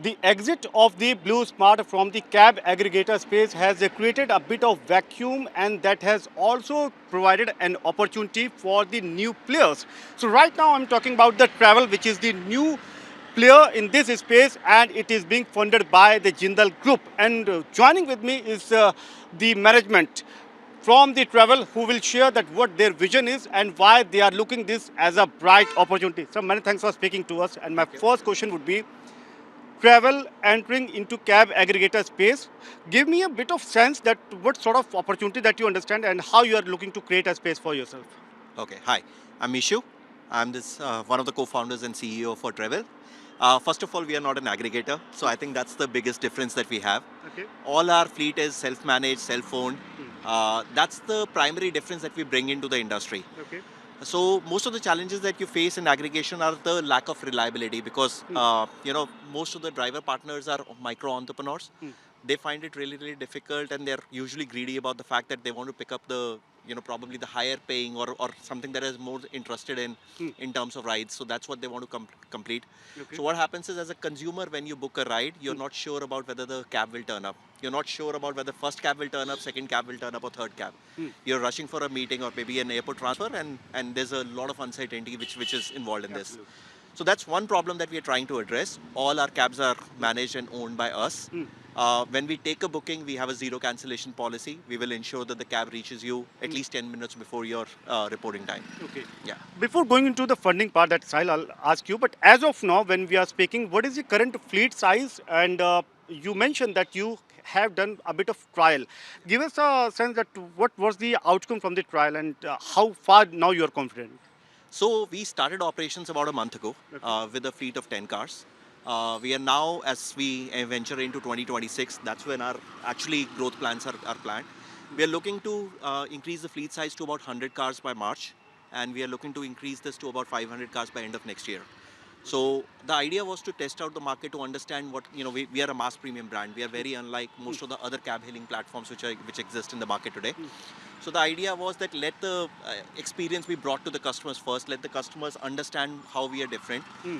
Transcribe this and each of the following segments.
The exit of the Blue Smart from the cab aggregator space has created a bit of vacuum, and that has also provided an opportunity for the new players. So right now I'm talking about the Travel, which is the new player in this space, and it is being funded by the Jindal Group. And joining with me is the management from the Travel, who will share that what their vision is and why they are looking this as a bright opportunity. So many thanks for speaking to us. And my first question would be, Travel entering into cab aggregator space. Give me a bit of sense that what sort of opportunity that you understand and how you are looking to create a space for yourself. Okay, hi. I'm Mishu. I'm this one of the co-founders and CEO for Travel. First of all, we are not an aggregator, so I think that's the biggest difference that we have. Okay. All our fleet is self-managed, self-owned. Hmm. That's the primary difference that we bring into the industry. Okay. So most of the challenges that you face in aggregation are the lack of reliability because Hmm. most of the driver partners are micro entrepreneurs. Hmm. They find it really difficult, and they're usually greedy about the fact that they want to pick up the probably the higher paying or something that is more interested Hmm. in terms of rides. So that's what they want to complete. Okay. So what happens is, as a consumer, when you book a ride, you're Hmm. not sure about whether the cab will turn up. You're not sure about whether first cab will turn up, second cab will turn up, or third cab. Hmm. You're rushing for a meeting or maybe an airport transfer, and there's a lot of uncertainty which is involved in this. Absolutely. So that's one problem that we are trying to address. All our cabs are managed and owned by us. Hmm. When we take a booking, we have a zero cancellation policy. We will ensure that the cab reaches you at Hmm. least 10 minutes before your reporting time. Okay. Yeah. Before going into the funding part, that Sahil, I'll ask you. But as of now, when we are speaking, what is the current fleet size? And you mentioned that you have done a bit of trial. Give us a sense that what was the outcome from the trial and how far now you are confident. So we started operations about a month ago Okay. with a fleet of 10 cars. We are now, as we venture into 2026, that's when our actually growth plans are planned. We are looking to increase the fleet size to about 100 cars by March, and we are looking to increase this to about 500 cars by end of next year. So the idea was to test out the market to understand what we are a mass premium brand. We are very unlike most of the other cab hailing platforms which exist in the market today. So the idea was that let the experience be brought to the customers first. Let the customers understand how we are different. Hmm.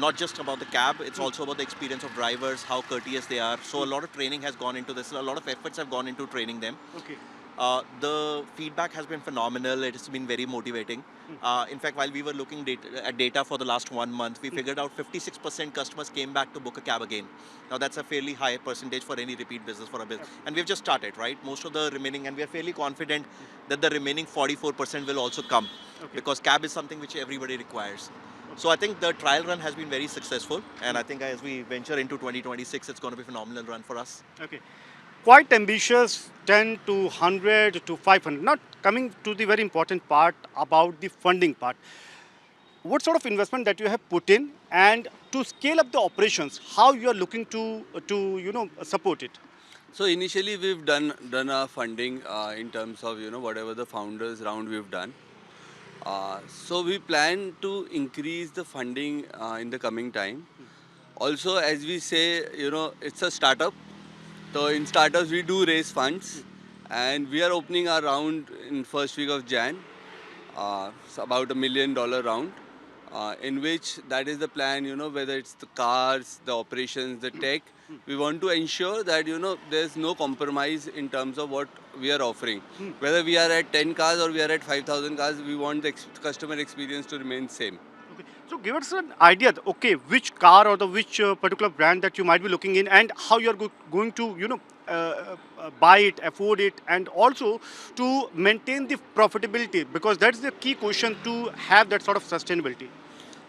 Not just about the cab, it's also about the experience of drivers, how courteous they are. So a lot of training has gone into this. A lot of efforts have gone into training them. Okay. The feedback has been phenomenal. It has been very motivating. In fact, while we were looking at data for the last 1 month, we figured out 56% customers came back to book a cab again. Now, that's a fairly high percentage for any repeat business for a business. And we've just started, right? Most of the remaining, and we are fairly confident that the remaining 44% will also come Okay. because cab is something which everybody requires. So I think the trial run has been very successful, and I think as we venture into 2026, it's going to be a phenomenal run for us. Okay. Quite ambitious, 10 to 100 to 500. Not coming to the very important part about the funding part. What sort of investment that you have put in, and to scale up the operations, how you are looking to support it? So initially we've done our funding in terms of whatever the founders round we've done. So we plan to increase the funding in the coming time. Also, as we say, it's a startup. So in startups we do raise funds, and we are opening our round in first week of Jan. It's about $1 million round, in which that is the plan, whether it's the cars, the operations, the tech. We want to ensure that, there's no compromise in terms of what we are offering. Whether we are at 10 cars or we are at 5,000 cars, we want the customer experience to remain same. Okay. So give us an idea, okay, which car or the which particular brand that you might be looking in, and how you are going to, buy it, afford it, and also to maintain the profitability, because that's the key question to have that sort of sustainability.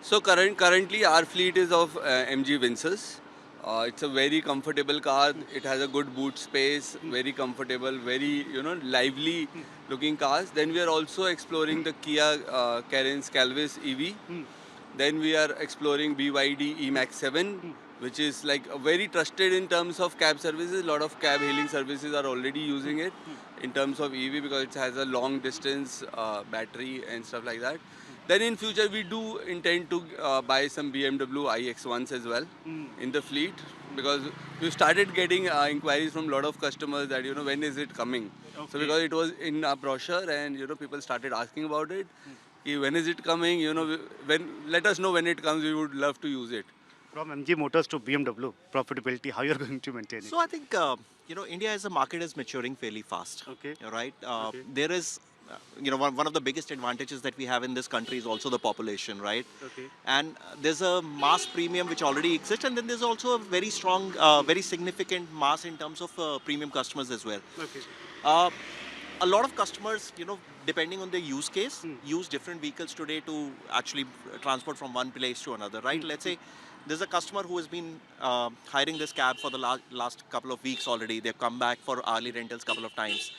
So currently our fleet is of MG Vincers. It's a very comfortable car. It has a good boot space, very comfortable, very lively looking cars. Then we are also exploring the Kia Carens Calvis EV. Then we are exploring BYD E-Max 7, which is like a very trusted in terms of cab services. A lot of cab hailing services are already using it in terms of EV because it has a long distance battery and stuff like that. Then in future we do intend to buy some BMW iX1s as well in the fleet, because we started getting inquiries from a lot of customers that when is it coming. So Okay. because it was in our brochure and people started asking about it, when is it coming, when let us know when it comes, we would love to use it. From MG Motors to BMW profitability, how you're going to maintain it? So I think India as a market is maturing fairly fast. Okay. Right. Okay. There is one of the biggest advantages that we have in this country is also the population, right? Okay. And there's a mass premium which already exists, and then there's also a very strong, very significant mass in terms of premium customers as well. Okay. Uh, a lot of customers, depending on their use case, Hmm. use different vehicles today to actually transport from one place to another, right? Let's say there's a customer who has been hiring this cab for the last couple of weeks already. They've come back for hourly rentals couple of times.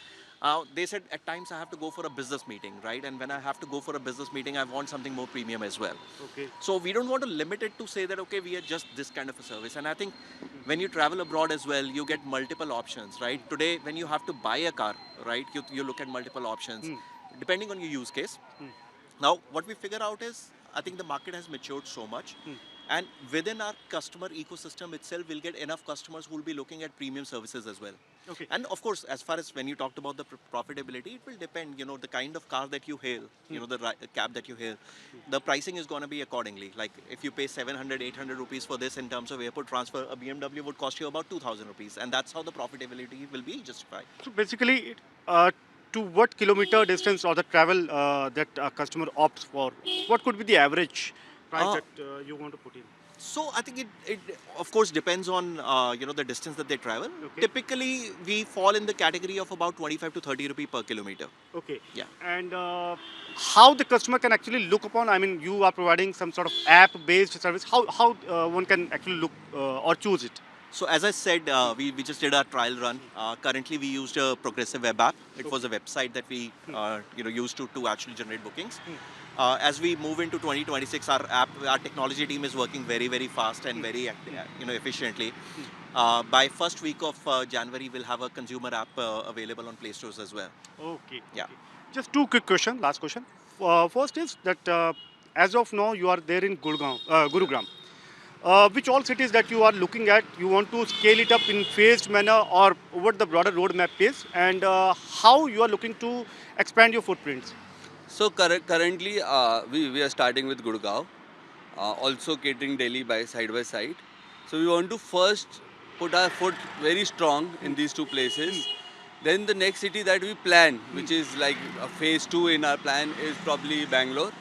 They said at times I have to go for a business meeting, right? And when I have to go for a business meeting, I want something more premium as well. Okay. So we don't want to limit it to say that, okay, we are just this kind of a service. And I think when you travel abroad as well, you get multiple options, right? Today, when you have to buy a car, right, you look at multiple options depending on your use case. Now, what we figure out is, I think the market has matured so much, and within our customer ecosystem itself, we'll get enough customers who will be looking at premium services as well. Okay. And of course, as far as when you talked about the profitability, it will depend. The kind of car that you hail, the cab that you hail, the pricing is going to be accordingly. Like if you pay 700, 800 rupees for this in terms of airport transfer, a BMW would cost you about 2,000 rupees, and that's how the profitability will be justified. So basically, to what kilometer distance or the travel that a customer opts for, what could be the average price Uh, that you want to put in? So I think it of course depends on the distance that they travel. Okay. Typically, we fall in the category of about 25 to 30 rupee per kilometer. Okay. Yeah. And how the customer can actually look upon? I mean, you are providing some sort of app-based service. How one can actually look or choose it? So as I said, we just did our trial run. Currently, we used a progressive web app. It was a website that we used to actually generate bookings. As we move into 2026, our technology team is working very very fast and very efficiently. By first week of January, we'll have a consumer app available on Play Stores as well. Okay. Yeah. Okay. Just two quick questions. Last question. First is that as of now, you are there in Gurugram. Which all cities that you are looking at, you want to scale it up in phased manner or what the broader roadmap is, and how you are looking to expand your footprints? So currently, we are starting with Gurgaon, also catering Delhi by side. So we want to first put our foot very strong in these two places. Then the next city that we plan, which is like a phase 2 in our plan, is probably Bangalore.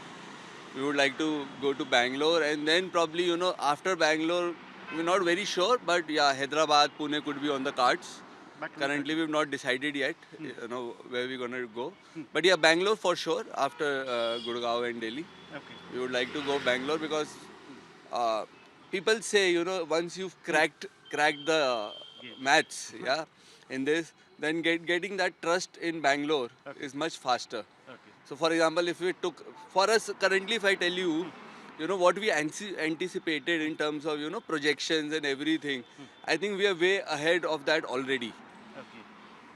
We would like to go to Bangalore, and then probably after Bangalore, we're not very sure, but yeah, Hyderabad, Pune could be on the cards. But Currently, we've not decided yet, where we're gonna go. But yeah, Bangalore for sure. After Gurgaon and Delhi, Okay. we would like to go Bangalore because people say once you've cracked the maths, yeah, in this, then getting that trust in Bangalore is much faster. Okay. So, for example, if we took for us currently, if I tell you, what we anticipated in terms of projections and everything, I think we are way ahead of that already. Okay.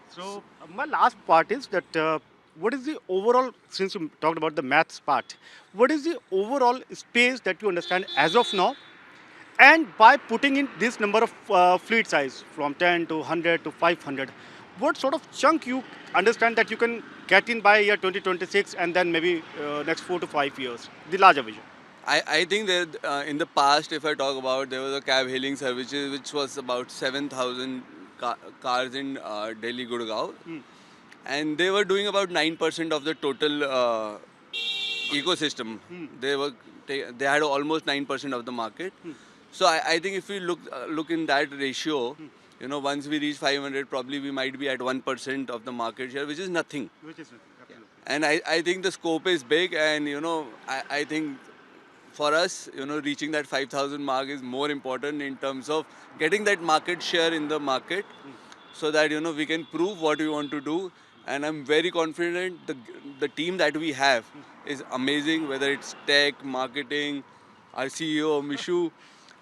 So my last part is that what is the overall, since you talked about the maths part, what is the overall space that you understand as of now? And by putting in this number of fleet size from 10 to 100 to 500, what sort of chunk you understand that you can get in by year 2026 and then maybe next 4 to 5 years, the larger vision? I think that in the past, if I talk about, there was a cab hailing service which was about 7,000 cars in Delhi, Gurgaon, and they were doing about 9% of the total ecosystem. They had almost 9% of the market. So I think if we look in that ratio, once we reach 500, probably we might be at 1% of the market share, which is nothing. Which is absolutely. And I think the scope is big, and I think for us, reaching that 5,000 mark is more important in terms of getting that market share in the market, so that we can prove what we want to do. And I'm very confident the team that we have is amazing, whether it's tech, marketing, our CEO Mishu,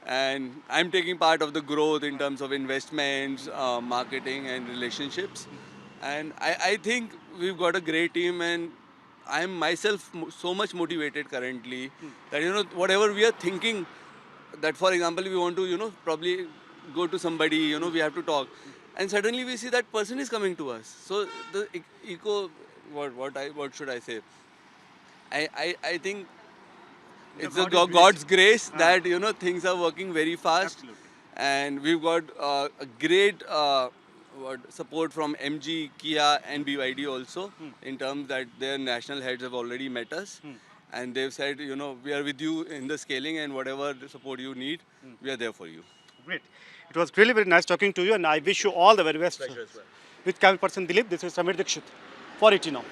and I'm taking part of the growth in terms of investments, marketing, and relationships. And I think we've got a great team, and I'm myself so much motivated currently that whatever we are thinking, that for example we want to probably go to somebody, we have to talk, and suddenly we see that person is coming to us. So the what should I say? I think it's a God's grace that you know things are working very fast, and we've got a great support from MG, Kia, and BYD also in terms that their national heads have already met us, and they've said, you know, we are with you in the scaling, and whatever support you need, we are there for you. Great. It was really very nice talking to you, and I wish you all the very best. Pleasure as well. With camera person Dilip, this is Samir Dikshit for ET Now.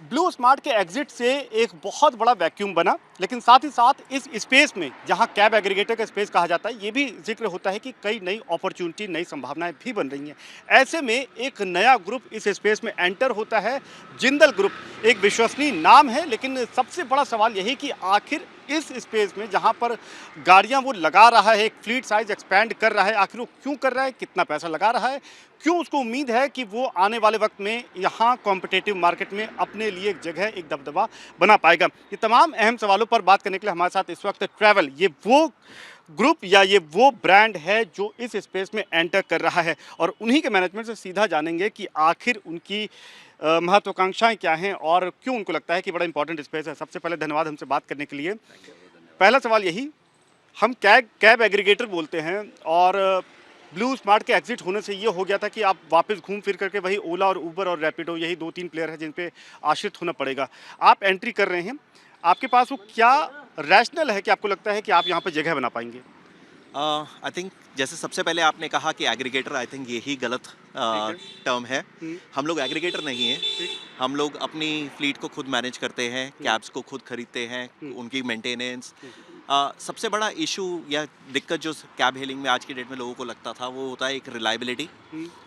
Blue smart के exit से एक बहुत बड़ा vacuum बना, लेकिन साथ ही साथ इस स्पेस में जहां कैब एग्रीगेटर का स्पेस कहा जाता है, ये भी जिक्र होता है कि कई नई अपॉर्चुनिटी, नई संभावनाएं भी बन रही हैं। ऐसे में एक नया ग्रुप इस स्पेस में एंटर होता है, जिंदल ग्रुप। एक विश्वसनीय नाम है, लेकिन सबसे बड़ा सवाल यही कि आखिर इस स्पेस में जहां पर गाड़ियां वो लगा रहा है, एक फ्लीट साइज एक्सपैंड कर रहा है, आखिर वो क्यों कर रहा है, कितना पैसा लगा रहा है, क्यों उसको उम्मीद है कि वो आने वाले वक्त में यहाँ कॉम्पिटिटिव मार्केट में अपने लिए एक जगह, एक दबदबा बना पाएगा। ये तमाम अहम सवालों पर बात करने के लिए हमारे साथ इस वक्त ट्रैवल, ये वो ग्रुप या ये वो ब्रांड है जो इस स्पेस में एंटर कर रहा है, और उन्हीं के मैनेजमेंट से सीधा जानेंगे कि आखिर उनकी महत्वाकांक्षाएं क्या हैं और क्यों उनको लगता है कि बड़ा इंपॉर्टेंट स्पेस है। सबसे पहले धन्यवाद हमसे बात करने के लिए। पहला सवाल यही, हम कैब एग्रीगेटर बोलते हैं, और ब्लू स्मार्ट के एग्जिट होने से ये हो गया था कि आप वापस घूम फिर करके वही ओला और ऊबर और रैपिडो, यही 2-3 प्लेयर हैं जिन पे आश्रित होना पड़ेगा। आप एंट्री कर रहे हैं, आपके पास वो क्या रैशनल है कि आपको लगता है कि आप यहाँ पर जगह बना पाएंगे? आई थिंक जैसे सबसे पहले आपने कहा कि एग्रीगेटर, आई थिंक यही गलत टर्म है। हम लोग एग्रीगेटर नहीं हैं, हम लोग अपनी फ्लीट को खुद मैनेज करते हैं, कैब्स को खुद खरीदते हैं, उनकी मेंटेनेंस। सबसे बड़ा इशू या दिक्कत जो कैब हेलिंग में आज की डेट में लोगों को लगता था, वो होता है एक रिलायबिलिटी।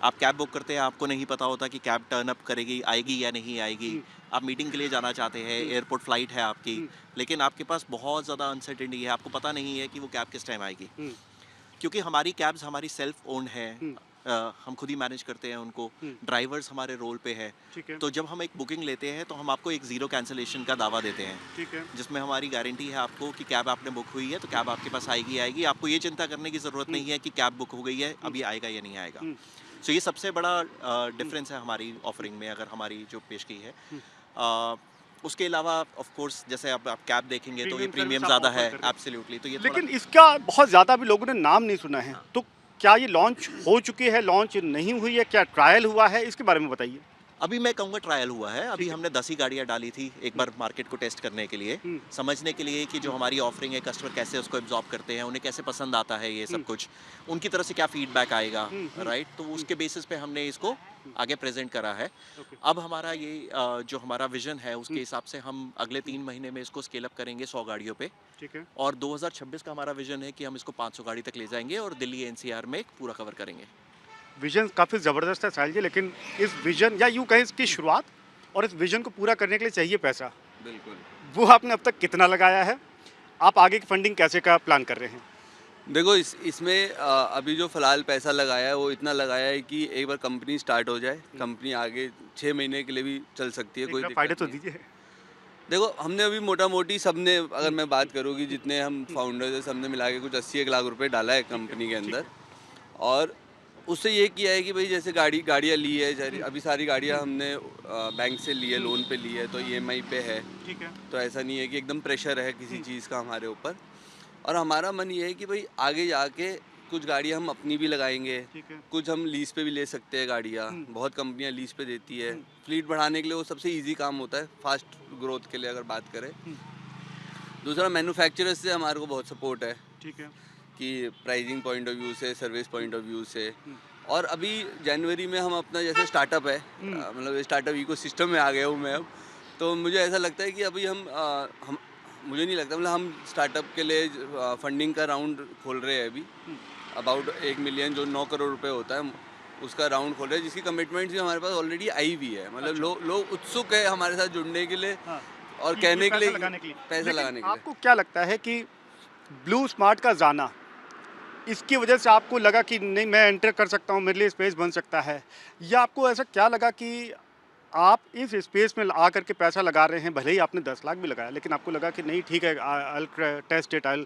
आप कैब बुक करते हैं, आपको नहीं पता होता कि कैब टर्न अप करेगी, आएगी या नहीं आएगी। आप मीटिंग के लिए जाना चाहते हैं, एयरपोर्ट फ्लाइट है आपकी, लेकिन आपके पास बहुत ज़्यादा अनसर्टेनिटी है, आपको पता नहीं है कि वो कैब किस टाइम आएगी। क्योंकि हमारी कैब्स हमारी सेल्फ ओन्ड है, हम खुद ही मैनेज करते हैं उनको, ड्राइवर्स हमारे रोल पे है। तो जब हम एक बुकिंग लेते हैं तो हम आपको एक ज़ीरो कैंसिलेशन का दावा देते हैं, जिसमें हमारी गारंटी है आपको कि कैब आपने बुक हुई है तो कैब आपके पास आएगी। आपको ये चिंता करने की ज़रूरत नहीं है कि कैब बुक हो गई है, अभी आएगा या नहीं आएगा। सो ये सबसे बड़ा डिफरेंस है हमारी ऑफरिंग में, अगर हमारी जो पेश की है। उसके अलावा ऑफ कोर्स जैसे आप कैब देखेंगे तो ये प्रीमियम ज़्यादा है, एब्सोल्युटली। तो ये लेकिन इसका बहुत ज़्यादा भी लोगों ने नाम नहीं सुना है, तो क्या ये लॉन्च हो चुकी है, लॉन्च नहीं हुई है, क्या ट्रायल हुआ है, इसके बारे में बताइए। अभी मैं कहूँगा ट्रायल हुआ है। अभी हमने 10 ही गाड़ियाँ डाली थी एक बार मार्केट को टेस्ट करने के लिए, समझने के लिए कि जो हमारी ऑफरिंग है कस्टमर कैसे उसको एब्जॉर्ब करते हैं, उन्हें कैसे पसंद आता है ये सब कुछ, उनकी तरफ से क्या फीडबैक आएगा, राइट। तो उसके बेसिस पे हमने इसको आगे प्रेजेंट करा है। अब हमारा ये जो हमारा विजन है उसके हिसाब से हम अगले 3 महीने में इसको स्केल अप करेंगे 100 गाड़ियों पे, ठीक है। और 2026 का हमारा विजन है कि हम इसको 500 गाड़ी तक ले जाएंगे और दिल्ली एनसीआर में पूरा कवर करेंगे। विजन काफ़ी ज़बरदस्त है साहिल जी, लेकिन इस विजन या यूँ कहें इसकी शुरुआत और इस विजन को पूरा करने के लिए चाहिए पैसा। बिल्कुल। वो आपने अब तक कितना लगाया है, आप आगे की फंडिंग कैसे का प्लान कर रहे हैं? देखो इसमें अभी जो फ़िलहाल पैसा लगाया है वो इतना लगाया है कि एक बार कंपनी स्टार्ट हो जाए, कंपनी आगे 6 महीने के लिए भी चल सकती है, कोई फायदे दिक्कत तो नहीं। दीजिए। देखो हमने अभी मोटा मोटी सबने, अगर मैं बात करूँ कि जितने हम फाउंडर्स हैं सबने मिला के कुछ 80-1 लाख रुपए डाला है कंपनी के अंदर, और उससे ये किया है कि भाई जैसे गाड़ियाँ ली है, अभी सारी गाड़ियाँ हमने बैंक से ली है, लोन पे ली है, तो EMI पे है, ठीक है। तो ऐसा नहीं है कि एकदम प्रेशर है किसी चीज़ का हमारे ऊपर। और हमारा मन ये है कि भाई आगे जाके कुछ गाड़ियाँ हम अपनी भी लगाएंगे, कुछ हम लीज पे भी ले सकते हैं गाड़ियाँ, बहुत कंपनियाँ लीज पे देती है। फ्लीट बढ़ाने के लिए वो सबसे इजी काम होता है, फास्ट ग्रोथ के लिए अगर बात करें। दूसरा, मैन्युफैक्चरर्स से हमारे को बहुत सपोर्ट है, ठीक है, कि प्राइसिंग पॉइंट ऑफ व्यू से, सर्विस पॉइंट ऑफ व्यू से। और अभी जनवरी में हम अपना जैसे स्टार्टअप है, मतलब स्टार्टअप इकोसिस्टम में आ गया हूँ मैं अब, तो मुझे ऐसा लगता है कि अभी हम मुझे नहीं लगता, मतलब हम स्टार्टअप के लिए फंडिंग का राउंड खोल रहे हैं अभी, अबाउट 1 मिलियन जो 9 करोड़ रुपए होता है उसका राउंड खोल रहे हैं, जिसकी कमिटमेंट्स भी हमारे पास ऑलरेडी आई हुई है। मतलब लोग उत्सुक है हमारे साथ जुड़ने के लिए, और कहने के लिए, पैसा लगाने के लिए। आपको क्या लगता है कि ब्लू स्मार्ट का जाना, इसकी वजह से आपको लगा कि नहीं मैं एंटर कर सकता हूँ, मेरे लिए स्पेस बन सकता है, या आपको ऐसा क्या लगा कि आप इस स्पेस में आकर के पैसा लगा रहे हैं, भले ही आपने 10 लाख भी लगाया, लेकिन आपको लगा कि नहीं ठीक है, I test it, I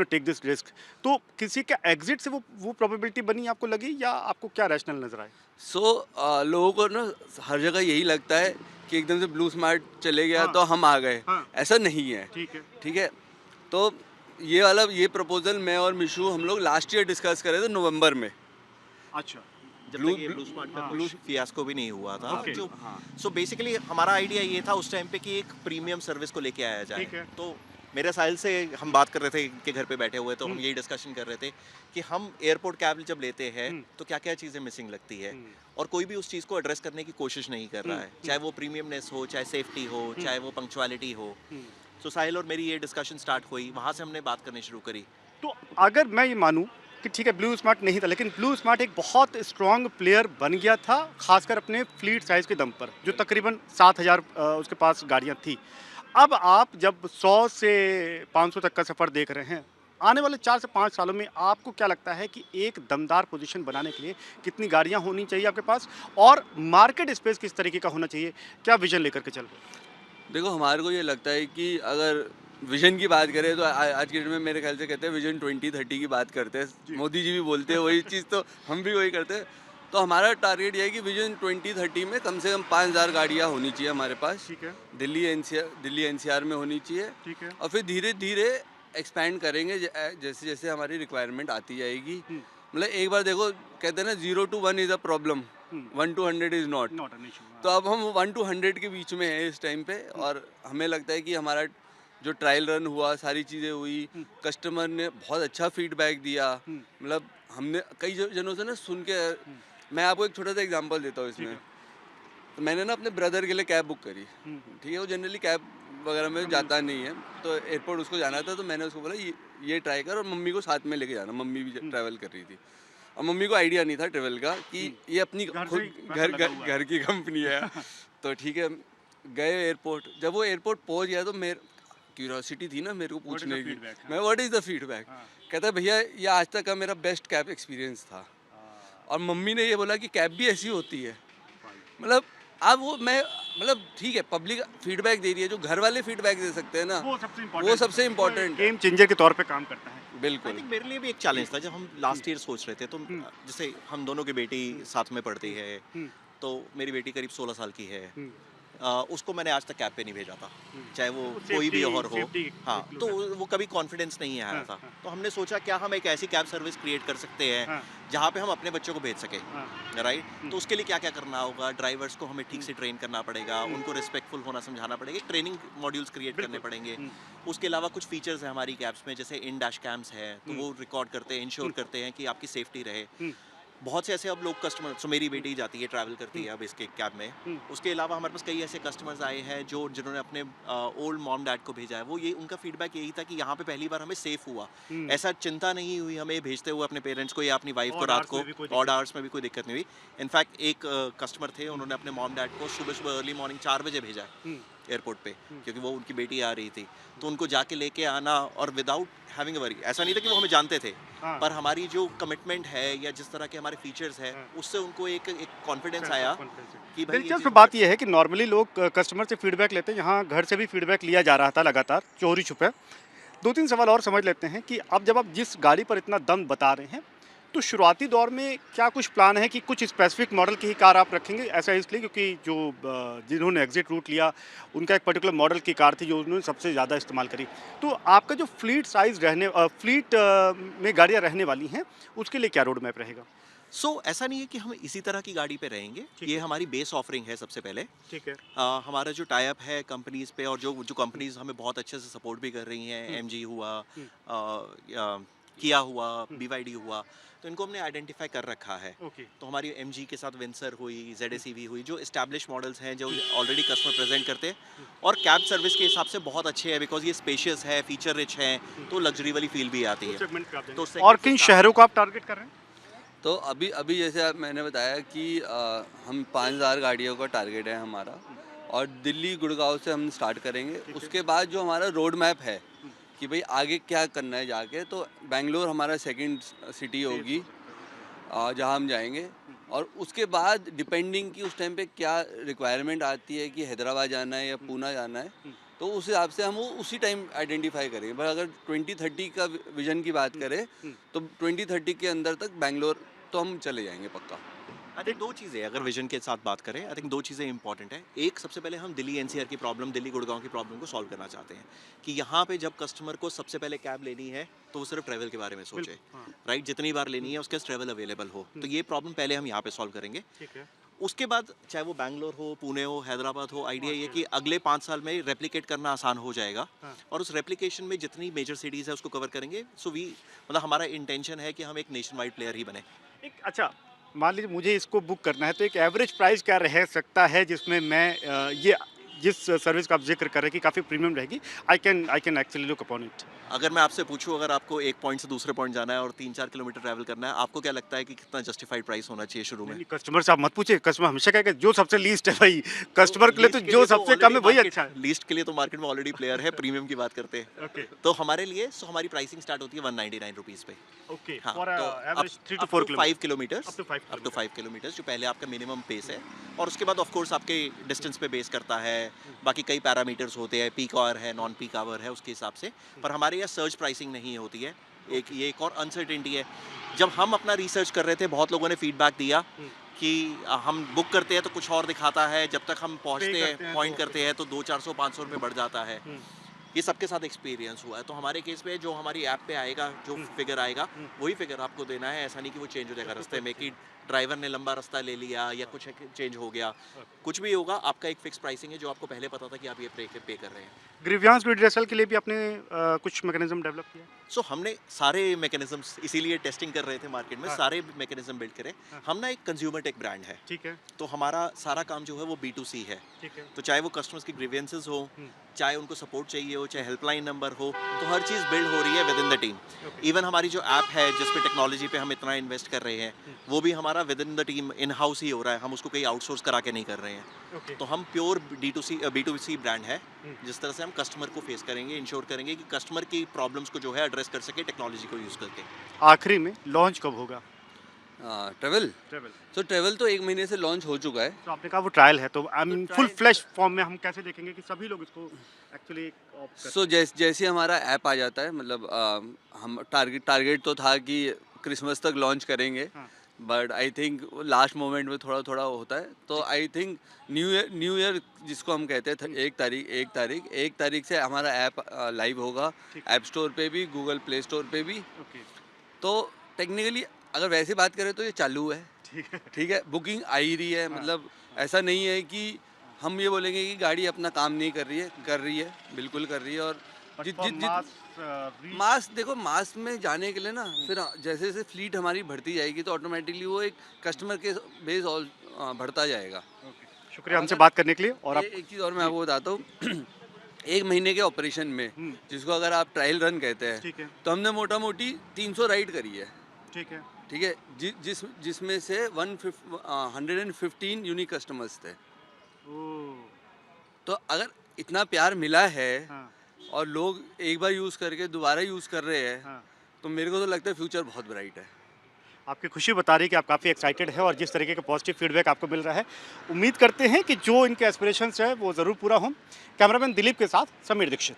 take this risk, तो किसी का एग्जिट से वो प्रोबेबिलिटी बनी आपको लगी, या आपको क्या रैशनल नजर आए? लोगों को ना हर जगह यही लगता है कि एकदम से ब्लू स्मार्ट चले गया हाँ, तो हम आ गए। हाँ, ऐसा नहीं है। ठीक है। ठीक है, तो ये प्रपोजल मैं और मिशु हम लोग लास्ट ईयर डिस्कस कर रहे थे नवंबर में। अच्छा। जब ब्लू- तक ये ब्लू स्मार्ट का हाँ। कुछ फियास्को भी नहीं हुआ था। Okay. जो हाँ। सो बेसिकली हमारा आइडिया ये था उस टाइम पे कि एक प्रीमियम सर्विस को लेके आया जाए। ठीक है। तो मेरे साहिल से हम बात कर रहे थे इनके घर पे बैठे हुए, तो हम यही डिस्कशन कर रहे थे कि हम एयरपोर्ट कैब जब लेते हैं तो क्या क्या चीज़ें मिसिंग लगती है, और कोई भी उस चीज़ को एड्रेस करने की कोशिश नहीं कर रहा है, चाहे वो प्रीमियमनेस हो, चाहे सेफ्टी हो, चाहे वो पंक्चुअलिटी हो। तो साहिल और मेरी ये डिस्कशन स्टार्ट हुई, वहाँ से हमने बात करनी शुरू करी। तो अगर मैं ये मानूं कि ठीक है ब्लू स्मार्ट नहीं था, लेकिन ब्लू स्मार्ट एक बहुत स्ट्रॉन्ग प्लेयर बन गया था, खासकर अपने फ्लीट साइज के दम पर, जो तकरीबन 7,000 उसके पास गाड़ियां थी। अब आप जब 100 से 500 तक का सफ़र देख रहे हैं, आने वाले 4 से 5 सालों में आपको क्या लगता है कि एक दमदार पोजीशन बनाने के लिए कितनी गाड़ियां होनी चाहिए आपके पास, और मार्केट स्पेस किस तरीके का होना चाहिए? क्या विजन लेकर के चल रहे हैं? देखो, हमारे को ये लगता है कि अगर विजन की बात करें तो आज के डेट में मेरे ख्याल से कहते हैं विजन 2030 की बात करते हैं। मोदी जी भी बोलते हैं वही चीज़, तो हम भी वही करते हैं। तो हमारा टारगेट ये है कि विजन 2030 में कम से कम 5,000 गाड़ियाँ होनी चाहिए हमारे पास। ठीक है। दिल्ली एनसीआर में होनी चाहिए। ठीक है। और फिर धीरे धीरे एक्सपैंड करेंगे जैसे जैसे हमारी रिक्वायरमेंट आती जाएगी। मतलब एक बार देखो, कहते हैं ना 0 to 1 is a problem, 1 to 100 is not. Not an issue. तो अब हम 1 to 100 के बीच में है इस टाइम पे, और हमें लगता है कि हमारा जो ट्रायल रन हुआ, सारी चीज़ें हुई, कस्टमर ने बहुत अच्छा फीडबैक दिया। मतलब हमने कई जनों से ना सुन के, मैं आपको एक छोटा सा एग्जांपल देता हूँ इसमें। तो मैंने ना अपने ब्रदर के लिए कैब बुक करी। ठीक है, वो जनरली कैब वगैरह में जाता नहीं है, तो एयरपोर्ट उसको जाना था, तो मैंने उसको बोला ये ट्राई कर, और मम्मी को साथ में लेके जाना। मम्मी भी ट्रैवल कर रही थी, और मम्मी को आइडिया नहीं था ट्रेवल का कि ये अपनी घर खुद से ही पैसा लगा हुआ है। घर की कंपनी है। तो ठीक है, गए एयरपोर्ट। जब वो एयरपोर्ट पहुंच गया तो मेरे क्यूरियोसिटी थी ना मेरे को पूछने की, feedback? मैं व्हाट इज़ द फीडबैक। कहता है भैया ये आज तक का मेरा बेस्ट कैब एक्सपीरियंस था। और मम्मी ने ये बोला कि कैब भी ऐसी होती है। मतलब अब वो मैं मतलब ठीक है, पब्लिक फीडबैक दे रही है, जो घर वाले फीडबैक दे सकते हैं ना, वो सबसे इम्पोर्टेंट है। गेम चेंजर के तौर पे काम करता है। आई बिल्कुल। थिंक मेरे लिए भी एक चैलेंज था जब हम लास्ट ईयर सोच रहे थे। तो जैसे हम दोनों की बेटी साथ में पढ़ती है, तो मेरी बेटी करीब 16 साल की है। उसको मैंने आज तक कैब पे नहीं भेजा था, चाहे वो कोई भी और हो। हाँ, तो वो कभी कॉन्फिडेंस नहीं आया था। तो हमने सोचा क्या हम एक ऐसी कैब सर्विस क्रिएट कर सकते हैं जहाँ पे हम अपने बच्चों को भेज सकें, राइट। तो उसके लिए क्या क्या करना होगा, ड्राइवर्स को हमें ठीक से ट्रेन करना पड़ेगा, उनको रिस्पेक्टफुल होना समझाना पड़ेगा, ट्रेनिंग मॉड्यूल्स क्रिएट करने पड़ेंगे। उसके अलावा कुछ फीचर्स हैं हमारी कैब्स में, जैसे इन डैश कैम्स है, तो वो रिकॉर्ड करते हैं, इंश्योर करते हैं कि आपकी सेफ्टी रहे। बहुत से ऐसे अब लोग कस्टमर, सो मेरी बेटी जाती है, ट्रैवल करती है अब इसके कैब में। उसके अलावा हमारे पास कई ऐसे कस्टमर्स आए हैं जिन्होंने अपने ओल्ड मॉम डैड को भेजा है। वो ये उनका फीडबैक यही था कि यहाँ पे पहली बार हमें सेफ हुआ, ऐसा चिंता नहीं हुई हमें भेजते हुए अपने पेरेंट्स को या अपनी वाइफ को रात को ऑड आवर्स में भी कोई दिक्कत नहीं हुई। इनफैक्ट एक कस्टमर थे, उन्होंने अपने मॉम डैड को सुबह सुबह अर्ली मॉर्निंग 4 बजे भेजा एयरपोर्ट पे, क्योंकि वो उनकी बेटी आ रही थी, तो उनको जाके लेके आना, और विदाउट हैविंग अ वरी। ऐसा नहीं था कि वो हमें जानते थे, पर हमारी जो कमिटमेंट है या जिस तरह के हमारे फीचर्स है, उससे उनको एक कॉन्फिडेंस आया कि भाई दिलचस्प बात यह है कि नॉर्मली लोग कस्टमर से फीडबैक लेते हैं, यहाँ घर से भी फीडबैक लिया जा रहा था लगातार चोरी छुपे। 2-3 सवाल और समझ लेते हैं कि अब जब आप जिस गाड़ी पर इतना दम बता रहे हैं, तो शुरुआती दौर में क्या कुछ प्लान है कि कुछ स्पेसिफिक मॉडल की ही कार आप रखेंगे? ऐसा इसलिए क्योंकि जो जिन्होंने एग्जिट रूट लिया, उनका एक पर्टिकुलर मॉडल की कार थी जो उन्होंने सबसे ज़्यादा इस्तेमाल करी। तो आपका जो फ्लीट साइज़ फ्लीट में गाड़ियाँ रहने वाली हैं, उसके लिए क्या रोड मैप रहेगा? ऐसा नहीं है कि हम इसी तरह की गाड़ी पे रहेंगे, ये हमारी बेस ऑफरिंग है सबसे पहले। ठीक है। हमारा जो टाई अप है कंपनीज पे, और जो जो कंपनीज हमें बहुत अच्छे से सपोर्ट भी कर रही हैं, एमजी हुआ, किया हुआ, BYD हुआ, तो इनको हमने आइडेंटिफाई कर रखा है। तो हमारी एमजी के साथ विंसर हुई, ZSEV हुई, जो इस्टेब्लिश मॉडल्स हैं जो ऑलरेडी कस्टमर प्रेजेंट करते हैं, और कैब सर्विस के हिसाब से बहुत अच्छे हैं, बिकॉज ये स्पेशियस है, फीचर रिच है, तो लग्जरी वाली फील भी आती है। तो और किन शहरों को आप टारगेट कर रहे हैं? तो अभी जैसे मैंने बताया कि हम 5,000 गाड़ियों का टारगेट है हमारा, और दिल्ली गुड़गांव से हम स्टार्ट करेंगे। उसके बाद जो हमारा रोड मैप है कि भाई आगे क्या करना है जाके, तो बेंगलोर हमारा सेकंड सिटी होगी जहां हम जाएंगे। और उसके बाद डिपेंडिंग कि उस टाइम पे क्या रिक्वायरमेंट आती है कि हैदराबाद जाना है या पूना जाना है, तो उस हिसाब से हम वो उसी टाइम आइडेंटिफाई करेंगे। पर अगर 2030 का विजन की बात करें तो 2030 के अंदर तक बैंगलोर तो हम चले जाएंगे पक्का। आई थिंक दो चीज़ें, अगर विजन के साथ बात करें, आई थिंक दो चीज़ें इंपॉर्टेंट है। एक, सबसे पहले हम दिल्ली एनसीआर की प्रॉब्लम, दिल्ली गुड़गांव की प्रॉब्लम को सॉल्व करना चाहते हैं कि यहाँ पे जब कस्टमर को सबसे पहले कैब लेनी है तो वो सिर्फ ट्रैवल के बारे में सोचे, राइट? जितनी बार लेनी है उसके ट्रैवल अवेलेबल हो, तो ये प्रॉब्लम पहले हम यहाँ पे सॉल्व करेंगे। ठीक है। उसके बाद चाहे वो बैंगलोर हो, पुणे हो, हैदराबाद हो, आइडिया ये कि अगले 5 साल में रेप्लिकेट करना आसान हो जाएगा और उस रेप्लिकेशन में जितनी मेजर सिटीज़ है उसको कवर करेंगे। सो वी, मतलब हमारा इंटेंशन है कि हम एक नेशन वाइड प्लेयर ही बने। एक अच्छा, मान लीजिए मुझे इसको बुक करना है तो एक एवरेज प्राइस क्या रह सकता है जिसमें मैं ये जिस सर्विस का आप जिक्र कर रहे हैं कि काफ़ी प्रीमियम रहेगी, I can actually look upon it. अगर मैं आपसे पूछूं, अगर आपको एक पॉइंट से दूसरे पॉइंट जाना है और 3-4 किलोमीटर ट्रैवल करना है, आपको क्या लगता है कि कितना जस्टिफाइड प्राइस होना चाहिए शुरू में? कस्टमर से आप मत पूछिए, कस्टमर हमेशा कहेगा जो सबसे लीस्ट है भाई, कस्टमर के लिए तो जो सबसे कम है वही अच्छा है। लीस्ट के लिए तो मार्केट में ऑलरेडी प्लेयर है, प्रीमियम की बात करते हैं। ओके तो हमारे लिए हमारी प्राइसिंग स्टार्ट होती है 199 रुपीज़ पे। ओके, हाँ, फॉर तो average 3 to 4 5 kilometres, Up to 5 up to 5 kilometres जो पहले आपका मिनिमम पेस है, और उसके बाद ऑफ कोर्स आपके डिस्टेंस पे बेस करता है, बाकी कई पैरामीटर्स होते हैं, पीक आवर है, नॉन पीक आवर है, उसके हिसाब से। पर हमारे यहाँ सर्च प्राइसिंग नहीं होती है। एक और अनसर्टेनिटी है। जब हम अपना रिसर्च कर रहे थे, बहुत लोगों ने फीडबैक दिया कि हम बुक करते हैं तो कुछ और दिखाता है, जब तक हम पहुँचते करते हैं, हैं पॉइंट तो करते हैं तो 200, 400, 500 में बढ़ जाता है। ये सबके साथ एक्सपीरियंस हुआ है। तो हमारे केस में जो हमारी ऐप पे आएगा, जो फिगर आएगा, वही फिगर आपको देना है। ऐसा नहीं कि वो चेंज हो जाएगा रास्ते में, कि ड्राइवर ने लंबा रास्ता ले लिया या कुछ चेंज हो गया। कुछ भी होगा, आपका एक फिक्स प्राइसिंग है जो आपको पहले पता था कि आप ये पे कर रहे हैं। ग्रीवियंस रिड्रेसल के लिए भी आपने कुछ मैकेनिज्म डेवलप किया? सो हमने सारे मैकेनिज्म्स, इसीलिए टेस्टिंग कर रहे थे मार्केट में, हाँ। सारे मैकेनिज्म बिल्ड करे। हम ना एक कंज्यूमर टेक ब्रांड है, ठीक है, तो हमारा सारा काम जो है वो B2C है। ठीक है। तो चाहे वो कस्टमर्स की ग्रीवेंसेस हो, चाहे उनको सपोर्ट चाहिए हो, चाहे हेल्पलाइन नंबर हो, तो हर चीज़ बिल्ड हो रही है with in the team. Even हमारी जो ऐप है जिस पे टेक्नोलॉजी पे हम इतना इन्वेस्ट कर रहे हैं, वो भी हमारा within the team in house ही हो रहा है। हम उसको कहीं आउटसोर्स करा के नहीं कर रहे हैं। ओके, तो हम प्योर B2C ब्रांड है, जिस तरह से हम कस्टमर को फेस करेंगे, इंश्योर करेंगे कि कस्टमर की प्रॉब्लम्स को जो है एड्रेस कर सके टेक्नोलॉजी को यूज़ करके। आखिरी में लॉन्च कब होगा ट्रेवल ट्रेवल? तो ट्रेवल तो 1 महीने से लॉन्च हो चुका है। तो आपने कहा वो ट्रायल है, तो I mean full trial- flash form में हम कैसे देखेंगे कि सभी लोग इसको एक्चुअली ऑप्ट कर? सो जैसे हमारा ऐप आ जाता है, मतलब हम टारगेट तो था कि क्रिसमस तक लॉन्च करेंगे, हाँ। But I think last moment में थोड़ा थोड़ा होता है। तो आई थिंक न्यू ईयर जिसको हम कहते हैं, 1 तारीख से हमारा ऐप लाइव होगा, ठीक। ऐप स्टोर पे भी, गूगल प्ले स्टोर पे भी। ओके, तो टेक्निकली अगर वैसे बात करें तो ये चालू है, ठीक है। ठीक है, बुकिंग आ ही रही है। मतलब ऐसा नहीं है कि हम ये बोलेंगे कि गाड़ी अपना काम नहीं कर रही है, बिल्कुल कर रही है। और मास देखो, मास में जाने के लिए ना, फिर जैसे जैसे फ्लीट हमारी बढ़ती जाएगी तो ऑटोमेटिकली वो एक कस्टमर के बेस और बढ़ता जाएगा। शुक्रिया हमसे बात करने के लिए। और आप एक चीज़ और मैं आपको बताता हूँ 1 महीने के ऑपरेशन में, जिसको अगर आप ट्रायल रन कहते हैं, ठीक है, तो हमने मोटा मोटी 300 राइड करी है, ठीक है, ठीक है, जिसमें से 115 यूनिक कस्टमर्स थे। ओह, तो अगर इतना प्यार मिला है हाँ, और लोग एक बार यूज़ करके दोबारा यूज़ कर रहे हैं, हाँ। तो मेरे को तो लगता है फ्यूचर बहुत ब्राइट है। आपकी खुशी बता रही है कि आप काफ़ी एक्साइटेड है और जिस तरीके का पॉजिटिव फीडबैक आपको मिल रहा है, उम्मीद करते हैं कि जो इनके एस्पिरेशंस है वो ज़रूर पूरा हों। कैमरामैन दिलीप के साथ समीर दीक्षित।